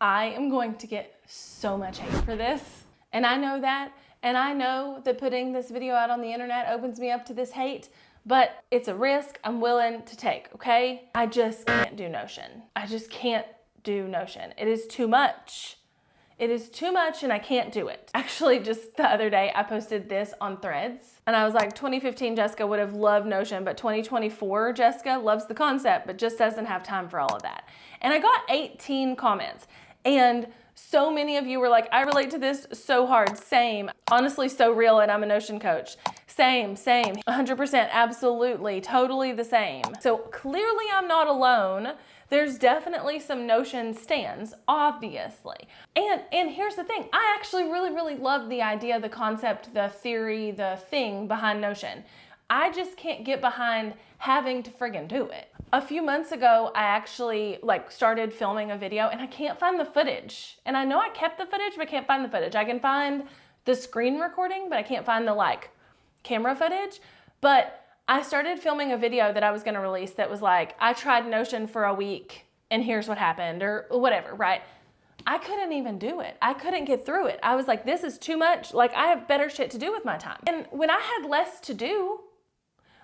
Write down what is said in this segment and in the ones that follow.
I am going to get so much hate for this, and I know that, and I know that putting this video out on the internet opens me up to this hate, but it's a risk I'm willing to take, okay? I just can't do Notion. I just can't do Notion. It is too much. It is too much and I can't do it. Actually, just the other day, I posted this on Threads and I was like, 2015 Jessica would have loved Notion, but 2024 Jessica loves the concept, but just doesn't have time for all of that. And I got 18 comments. And so many of you were like, I relate to this so hard. Same. Honestly, so real, and I'm a Notion coach. Same. 100%, absolutely, totally the same. So clearly I'm not alone. There's definitely some Notion stans, obviously. And here's the thing. I actually really love the idea, the concept, the theory, the thing behind Notion. I just can't get behind having to friggin' do it. A few months ago, I actually started filming a video and I can't find the footage. And I know I kept the footage, but I can't find the footage. I can find the screen recording, but I can't find the camera footage. But I started filming a video that I was gonna release that was like, I tried Notion for a week and here's what happened, or whatever, right? I couldn't even do it. I couldn't get through it. I was like, this is too much. I have better shit to do with my time. And when I had less to do,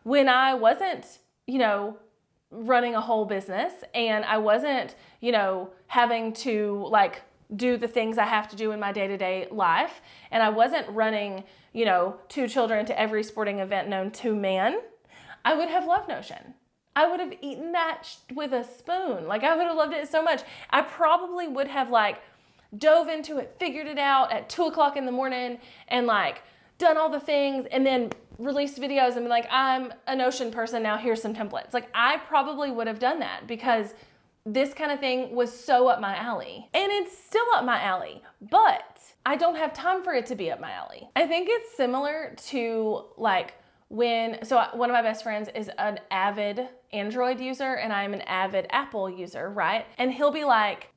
when I wasn't, running a whole business and I wasn't, having to do the things I have to do in my day-to-day life, and I wasn't running, 2 children to every sporting event known to man, I would have loved Notion. I would have eaten that with a spoon. I would have loved it so much. I probably would have dove into it, figured it out at 2 o'clock in the morning and done all the things and then released videos and been like, I'm a Notion person now, here's some templates. I probably would have done that because this kind of thing was so up my alley. And it's still up my alley, but I don't have time for it to be up my alley. I think it's similar to one of my best friends is an avid Android user and I'm an avid Apple user, right? And he'll be like,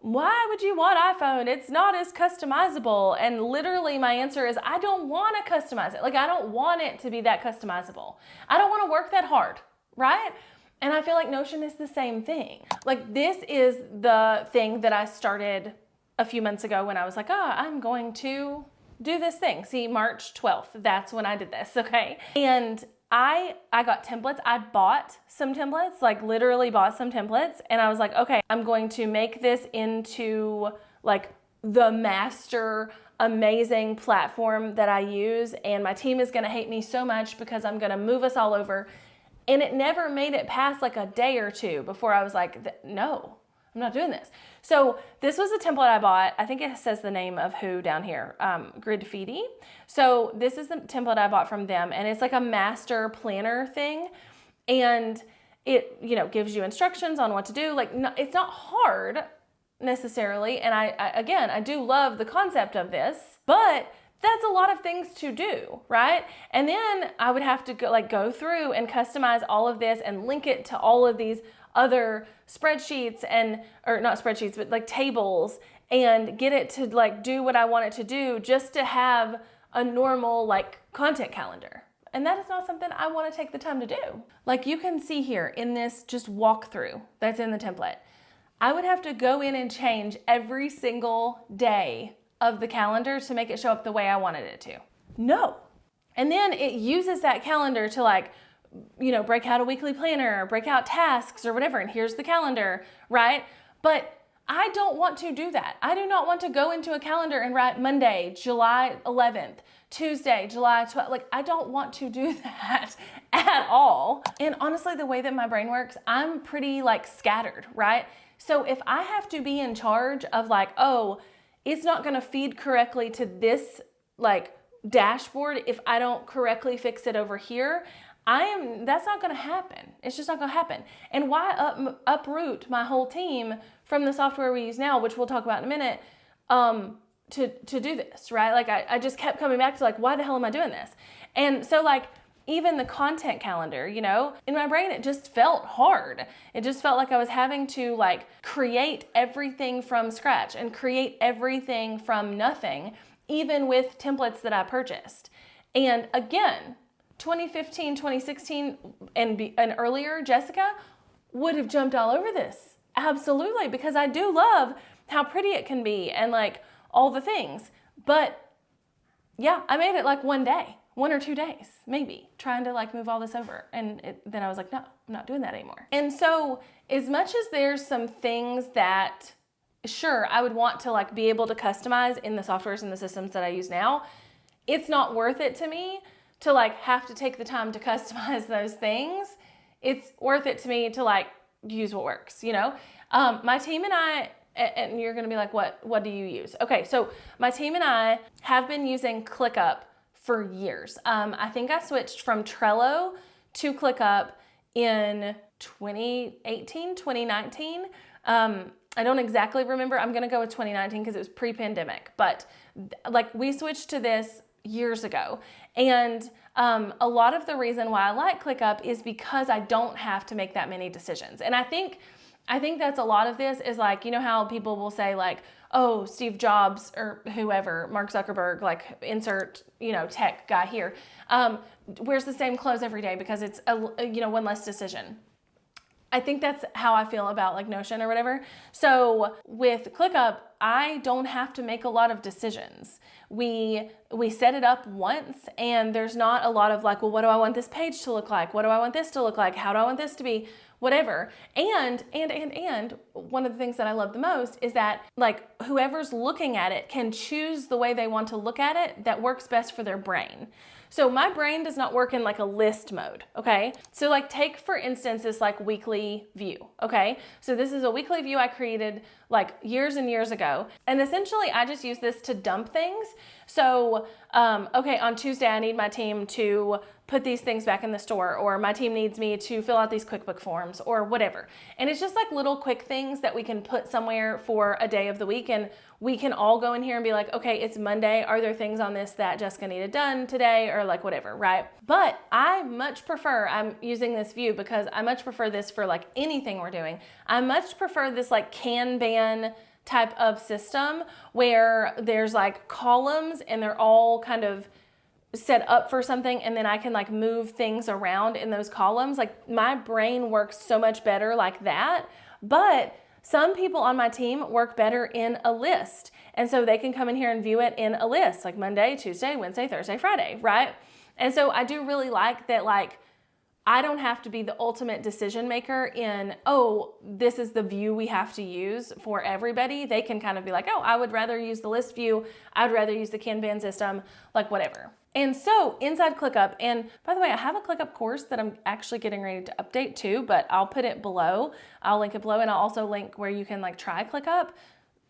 why would you want iPhone? It's not as customizable. And literally my answer is, I don't want to customize it. I don't want it to be that customizable. I don't want to work that hard, right? And I feel like Notion is the same thing. This is the thing that I started a few months ago when I was like, I'm going to do this thing. See, March 12th, that's when I did this, okay? And I got templates. I bought some templates, literally bought some templates. And I was like, okay, I'm going to make this into the master amazing platform that I use. And my team is gonna hate me so much because I'm gonna move us all over. And it never made it past a day or two before I was like, no, I'm not doing this. So this was a template I bought. I think it says the name of who down here, Gridfeedy. So this is the template I bought from them, and it's a master planner thing. And it, gives you instructions on what to do. It's not hard necessarily. And I do love the concept of this, but that's a lot of things to do, right? And then I would have to go through and customize all of this and link it to all of these other spreadsheets or not spreadsheets, but tables, and get it to do what I want it to do just to have a normal content calendar. And that is not something I want to take the time to do. You can see here in this just walkthrough that's in the template, I would have to go in and change every single day of the calendar to make it show up the way I wanted it to. No. And then it uses that calendar to break out a weekly planner, break out tasks or whatever, and here's the calendar, right? But I don't want to do that. I do not want to go into a calendar and write Monday, July 11th, Tuesday, July 12th. I don't want to do that at all. And honestly, the way that my brain works, I'm pretty scattered, right? So if I have to be in charge of it's not gonna feed correctly to this dashboard if I don't correctly fix it over here, that's not gonna happen. It's just not gonna happen. And why uproot my whole team from the software we use now, which we'll talk about in a minute, to do this, right? I just kept coming back to why the hell am I doing this? And so even the content calendar, in my brain, it just felt hard. It just felt like I was having to create everything from scratch and create everything from nothing, even with templates that I purchased. And again, 2015, 2016, and earlier, Jessica would have jumped all over this. Absolutely, because I do love how pretty it can be and like all the things. But yeah, I made it like 1 day, 1 or 2 days, maybe, trying to like move all this over. And then I was like, no, I'm not doing that anymore. And so as much as there's some things that, sure, I would want to like be able to customize in the softwares and the systems that I use now, it's not worth it to me to like have to take the time to customize those things. It's worth it to me to like use what works, you know? My team and I, and you're gonna be like, what do you use? Okay, so my team and I have been using ClickUp for years. I think I switched from Trello to ClickUp in 2018, 2019. I don't exactly remember. I'm gonna go with 2019 because it was pre-pandemic, but like we switched to this years ago. And a lot of the reason why I like ClickUp is because I don't have to make that many decisions. And I think that's a lot of this is like, you know how people will say like, oh, Steve Jobs or whoever, Mark Zuckerberg, like insert, you know, tech guy here, wears the same clothes every day because it's one less decision. I think that's how I feel about like Notion or whatever. So with ClickUp, I don't have to make a lot of decisions. We set it up once and there's not a lot of like, well, what do I want this page to look like? What do I want this to look like? How do I want this to be? Whatever. And one of the things that I love the most is that like whoever's looking at it can choose the way they want to look at it that works best for their brain. So my brain does not work in like a list mode, okay? So like take for instance this like weekly view, okay? So this is a weekly view I created like years and years ago. And essentially I just use this to dump things. So, okay, on Tuesday I need my team to put these things back in the store, or my team needs me to fill out these QuickBook forms or whatever. And it's just like little quick things that we can put somewhere for a day of the week. And we can all go in here and be like, okay, it's Monday. Are there things on this that Jessica needed done today or like whatever, right? But I'm using this view because I much prefer this for like anything we're doing. I much prefer this like Kanban type of system where there's like columns and they're all kind of set up for something, and then I can like move things around in those columns. Like my brain works so much better like that. But some people on my team work better in a list. And so they can come in here and view it in a list, like Monday, Tuesday, Wednesday, Thursday, Friday, right? And so I do really like that, like, I don't have to be the ultimate decision maker in, oh, this is the view we have to use for everybody. They can kind of be like, oh, I would rather use the list view. I would rather use the Kanban system, like whatever. And so inside ClickUp, and by the way, I have a ClickUp course that I'm actually getting ready to update too, but I'll put it below. I'll link it below, and I'll also link where you can like try ClickUp.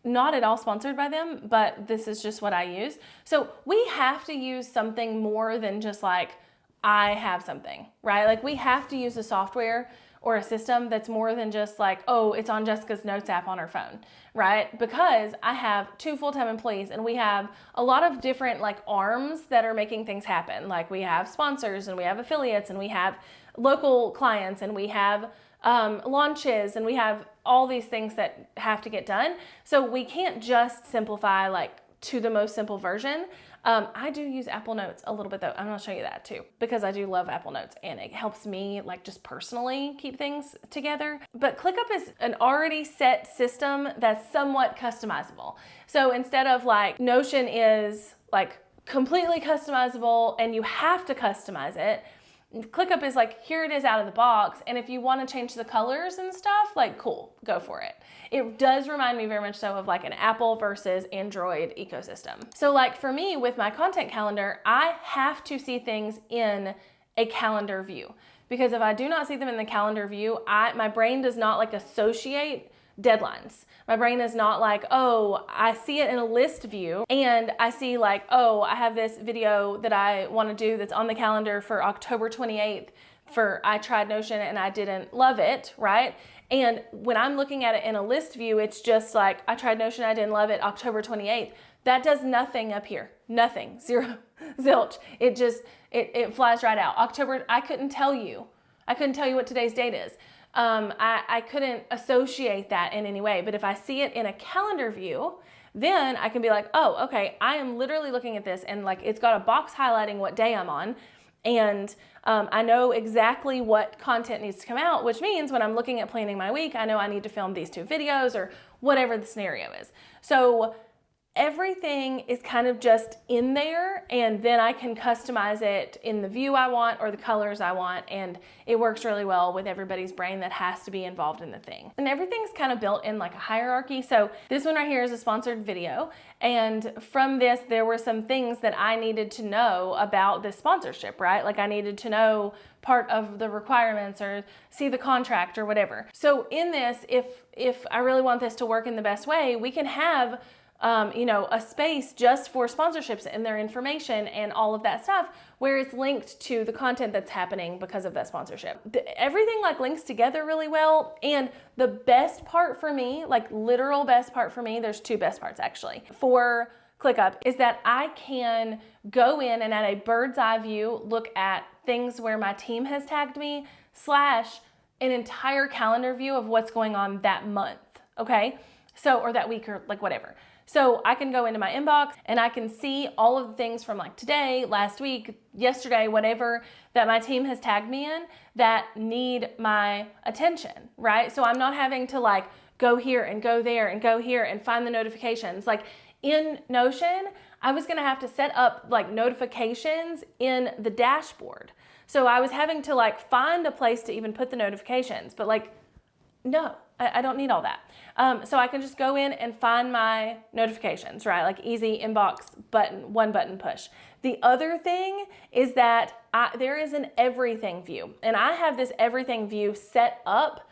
Not at all sponsored by them, but this is just what I use. So we have to use something more than just like, I have something, right? Like we have to use a software or a system that's more than just like, oh, it's on Jessica's Notes app on her phone, right? Because I have 2 full-time employees and we have a lot of different like arms that are making things happen. Like we have sponsors and we have affiliates and we have local clients and we have launches and we have all these things that have to get done. So we can't just simplify like to the most simple version. I do use Apple Notes a little bit though. I'm gonna show you that too, because I do love Apple Notes and it helps me like just personally keep things together. But ClickUp is an already set system that's somewhat customizable. So instead of like Notion is like completely customizable and you have to customize it, ClickUp is like, here it is out of the box. And if you want to change the colors and stuff, like cool, go for it. It does remind me very much so of like an Apple versus Android ecosystem. So like for me with my content calendar, I have to see things in a calendar view, because if I do not see them in the calendar view, my brain does not like associate deadlines. My brain is not like, oh, I see it in a list view and I see like, oh, I have this video that I want to do that's on the calendar for October 28th for I tried Notion and I didn't love it, right? And when I'm looking at it in a list view, it's just like, I tried Notion, I didn't love it, October 28th. That does nothing up here. Nothing. Zero. Zilch. It just, it flies right out. October, I couldn't tell you what today's date is. I couldn't associate that in any way, but if I see it in a calendar view, then I can be like, oh, okay, I am literally looking at this and like it's got a box highlighting what day I'm on, and I know exactly what content needs to come out, which means when I'm looking at planning my week, I know I need to film these 2 videos or whatever the scenario is. So everything is kind of just in there, and then I can customize it in the view I want or the colors I want, and it works really well with everybody's brain that has to be involved in the thing. And everything's kind of built in like a hierarchy. So this one right here is a sponsored video, and from this there were some things that I needed to know about this sponsorship, right? Like I needed to know part of the requirements or see the contract or whatever. So in this, if I really want this to work in the best way, we can have a space just for sponsorships and their information and all of that stuff where it's linked to the content that's happening because of that sponsorship. Everything like links together really well. And the best part for me, like literal best part for me, there's two best parts actually for ClickUp, is that I can go in and at a bird's eye view, look at things where my team has tagged me / an entire calendar view of what's going on that month. Okay. So, or that week or like whatever. So I can go into my inbox and I can see all of the things from like today, last week, yesterday, whatever that my team has tagged me in that need my attention, right? So I'm not having to like go here and go there and go here and find the notifications. Like in Notion, I was gonna have to set up like notifications in the dashboard. So I was having to like find a place to even put the notifications, but like, no, I don't need all that. So I can just go in and find my notifications, right? Like easy inbox button, one button push. The other thing is that there is an everything view, and I have this everything view set up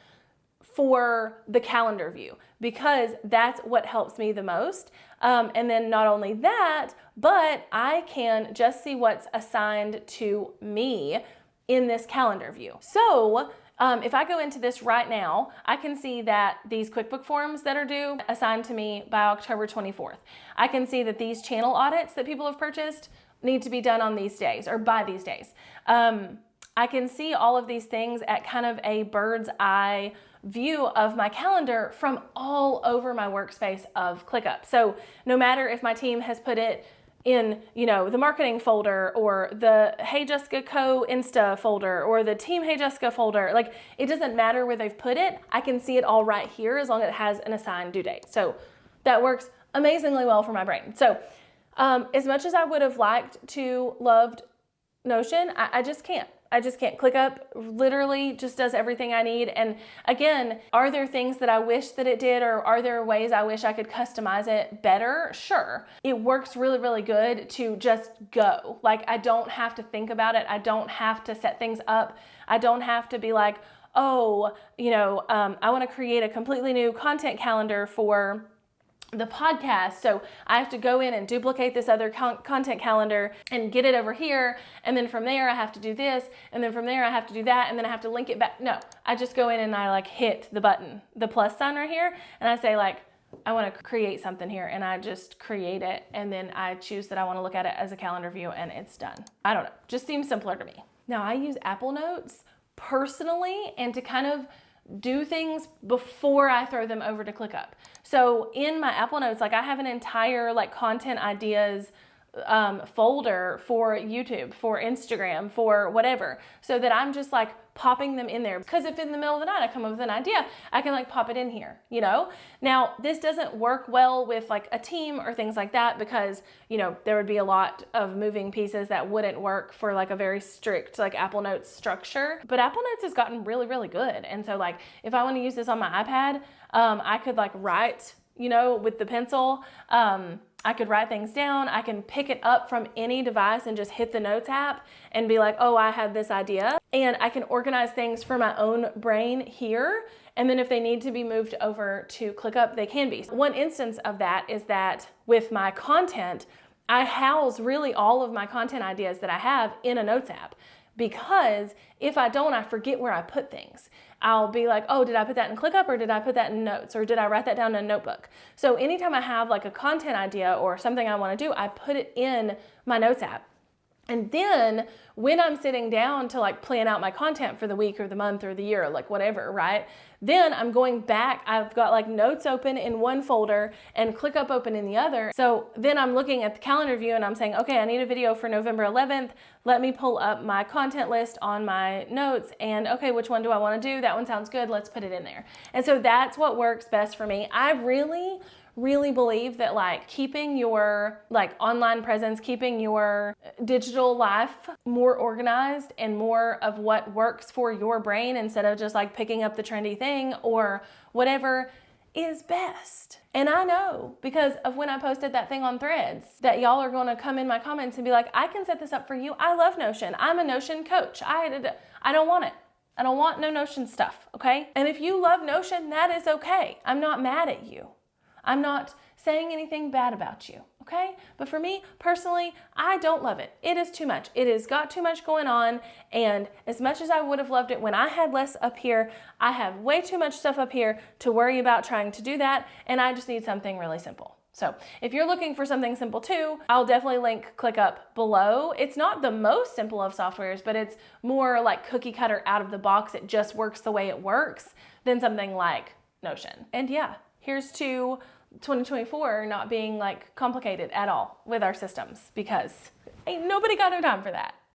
for the calendar view because that's what helps me the most. And then not only that, but I can just see what's assigned to me in this calendar view. So if I go into this right now, I can see that these QuickBook forms that are due assigned to me by October 24th. I can see that these channel audits that people have purchased need to be done on these days or by these days. I can see all of these things at kind of a bird's eye view of my calendar from all over my workspace of ClickUp. So no matter if my team has put it in, the marketing folder or the Hey Jessica Co Insta folder or the Team Hey Jessica folder, like it doesn't matter where they've put it. I can see it all right here as long as it has an assigned due date. So that works amazingly well for my brain. So as much as I would have liked to loved Notion, I just can't. ClickUp literally just does everything I need. And again, are there things that I wish that it did, or are there ways I wish I could customize it better? Sure. It works really, really good to just go. Like I don't have to think about it. I don't have to set things up. I don't have to be like, I want to create a completely new content calendar for the podcast. So I have to go in and duplicate this other content calendar and get it over here. And then from there I have to do this. And then from there I have to do that. And then I have to link it back. No, I just go in and I like hit the button, the plus sign right here. And I say like, I want to create something here, and I just create it. And then I choose that I want to look at it as a calendar view and it's done. I don't know, just seems simpler to me. Now I use Apple Notes personally and to kind of do things before I throw them over to ClickUp. So in my Apple Notes, like I have an entire like content ideas folder for YouTube, for Instagram, for whatever, so that I'm just like popping them in there. Because if in the middle of the night I come up with an idea, I can like pop it in here, Now, this doesn't work well with like a team or things like that because, there would be a lot of moving pieces that wouldn't work for like a very strict like Apple Notes structure. But Apple Notes has gotten really, really good. And so like if I want to use this on my iPad, I could like write, with the pencil. I could write things down. I can pick it up from any device and just hit the Notes app and be like, oh, I had this idea. And I can organize things for my own brain here. And then if they need to be moved over to ClickUp, they can be. One instance of that is that with my content, I house really all of my content ideas that I have in a Notes app. Because if I don't, I forget where I put things. I'll be like, oh, did I put that in ClickUp or did I put that in Notes or did I write that down in a notebook? So anytime I have like a content idea or something I want to do, I put it in my Notes app. And then when I'm sitting down to like plan out my content for the week or the month or the year, like whatever, right? Then I'm going back, I've got like notes open in one folder and ClickUp open in the other. So then I'm looking at the calendar view and I'm saying, okay, I need a video for November 11th. Let me pull up my content list on my notes and okay, which one do I want to do? That one sounds good. Let's put it in there. And so that's what works best for me. I really believe that like keeping your like online presence, keeping your digital life more organized and more of what works for your brain instead of just like picking up the trendy thing or whatever is best. And I know because of when I posted that thing on Threads that y'all are going to come in my comments and be like, I can set this up for you. I love Notion. I'm a Notion coach. I don't want it. I don't want no Notion stuff, okay? And if you love Notion, that is okay. I'm not mad at you. I'm not saying anything bad about you, okay? But for me, personally, I don't love it. It is too much. It has got too much going on, and as much as I would have loved it when I had less up here, I have way too much stuff up here to worry about trying to do that, and I just need something really simple. So if you're looking for something simple too, I'll definitely link ClickUp below. It's not the most simple of softwares, but it's more like cookie cutter out of the box. It just works the way it works than something like Notion. And yeah, here's to 2024 not being like complicated at all with our systems because ain't nobody got no time for that.